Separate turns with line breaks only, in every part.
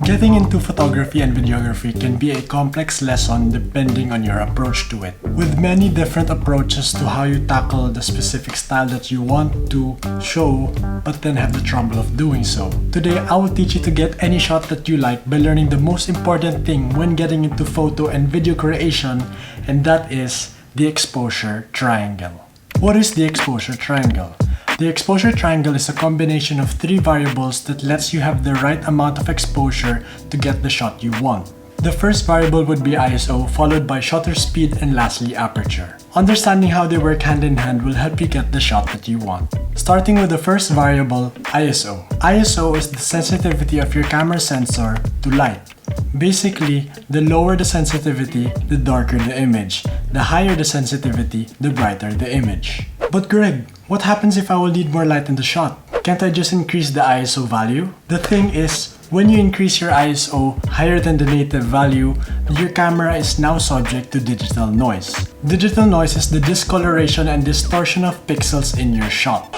Getting into photography and videography can be a complex lesson depending on your approach to it, with many different approaches to how you tackle the specific style that you want to show but then have the trouble of doing so. Today, I will teach you to get any shot that you like by learning the most important thing when getting into photo and video creation, and that is the exposure triangle. What is the exposure triangle? The exposure triangle is a combination of three variables that lets you have the right amount of exposure to get the shot you want. The first variable would be ISO, followed by shutter speed, and lastly aperture. Understanding how they work hand in hand will help you get the shot that you want. Starting with the first variable, ISO. ISO is the sensitivity of your camera sensor to light. Basically, the lower the sensitivity, the darker the image. The higher the sensitivity, the brighter the image. But Greg, what happens if I will need more light in the shot? Can't I just increase the ISO value? The thing is, when you increase your ISO higher than the native value, your camera is now subject to digital noise. Digital noise is the discoloration and distortion of pixels in your shot.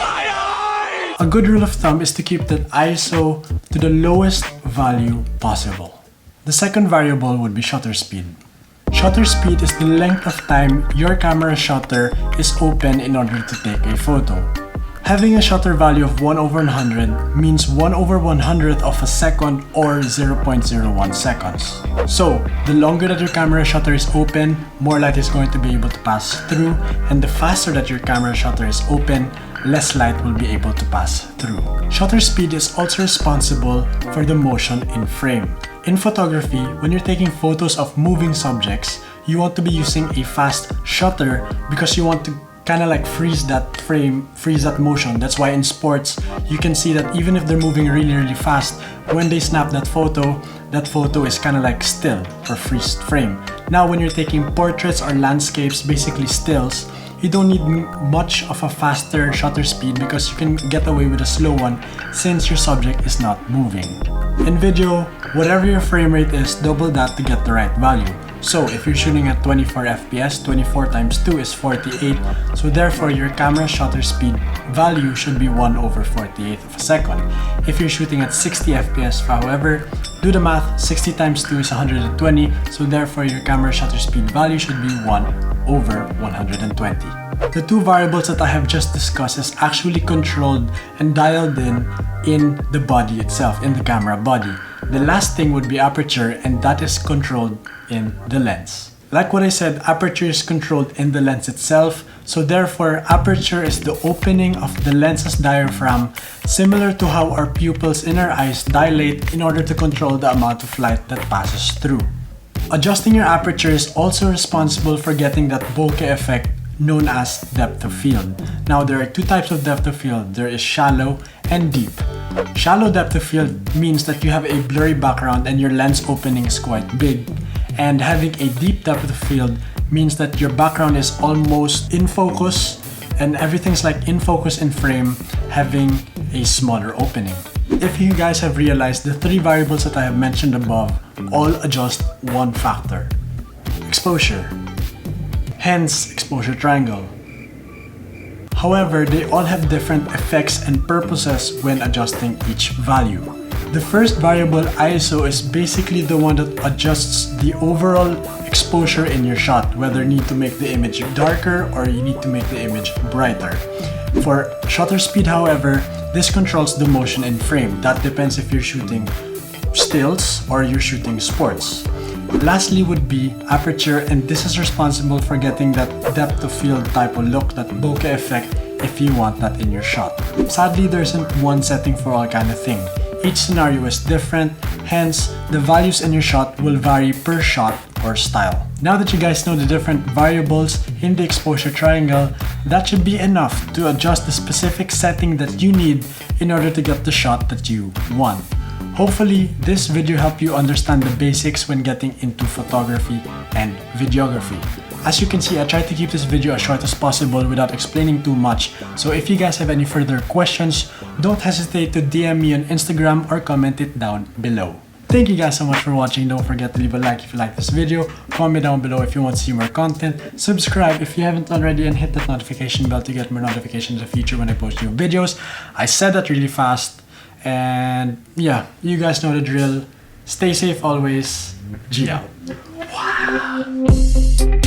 A good rule of thumb is to keep that ISO to the lowest value possible. The second variable would be shutter speed. Shutter speed is the length of time your camera shutter is open in order to take a photo. Having a shutter value of 1/100 means 1/100th of a second or 0.01 seconds. So, the longer that your camera shutter is open, more light is going to be able to pass through, and the faster that your camera shutter is open, less light will be able to pass through. Shutter speed is also responsible for the motion in frame. In photography, when you're taking photos of moving subjects, you want to be using a fast shutter because you want to kind of like freeze that frame, freeze that motion. That's why in sports, you can see that even if they're moving really fast, when they snap that photo is kind of like still or freeze frame. Now when you're taking portraits or landscapes, basically stills, you don't need much of a faster shutter speed because you can get away with a slow one since your subject is not moving. In video, whatever your frame rate is, double that to get the right value. So if you're shooting at 24 FPS, 24 times 2 is 48, so therefore your camera shutter speed value should be 1/48 of a second. If you're shooting at 60 FPS, however, do the math, 60 times 2 is 120, so therefore your camera shutter speed value should be 1/120. The two variables that I have just discussed is actually controlled and dialed in the body itself, in the camera body. The last thing would be aperture, and that is controlled in the lens. Like what I said, aperture is controlled in the lens itself, so therefore aperture is the opening of the lens's diaphragm, similar to how our pupils in our eyes dilate in order to control the amount of light that passes through. Adjusting your aperture is also responsible for getting that bokeh effect known as depth of field. Now there are two types of depth of field. There is shallow and deep. Shallow depth of field means that you have a blurry background and your lens opening is quite big. And having a deep depth of field means that your background is almost in focus and everything's like in focus in frame, having a smaller opening. If you guys have realized, the three variables that I have mentioned above all adjust one factor: exposure. Hence, exposure triangle. However, they all have different effects and purposes when adjusting each value. The first variable, ISO, is basically the one that adjusts the overall exposure in your shot, whether you need to make the image darker or you need to make the image brighter. For shutter speed, however, this controls the motion in frame. That depends if you're shooting stills or you're shooting sports. Lastly would be aperture, and this is responsible for getting that depth of field type of look, that bokeh effect, if you want that in your shot. Sadly, there isn't one setting for all kind of thing. Each scenario is different, hence the values in your shot will vary per shot or style. Now that you guys know the different variables in the exposure triangle, that should be enough to adjust the specific setting that you need in order to get the shot that you want. Hopefully, this video helped you understand the basics when getting into photography and videography. As you can see, I tried to keep this video as short as possible without explaining too much. So if you guys have any further questions, don't hesitate to DM me on Instagram or comment it down below. Thank you guys so much for watching. Don't forget to leave a like if you like this video, comment down below if you want to see more content, subscribe if you haven't already, and hit that notification bell to get more notifications in the future when I post new videos. I said that really fast. And yeah, you guys know the drill. Stay safe always. G out. Wow.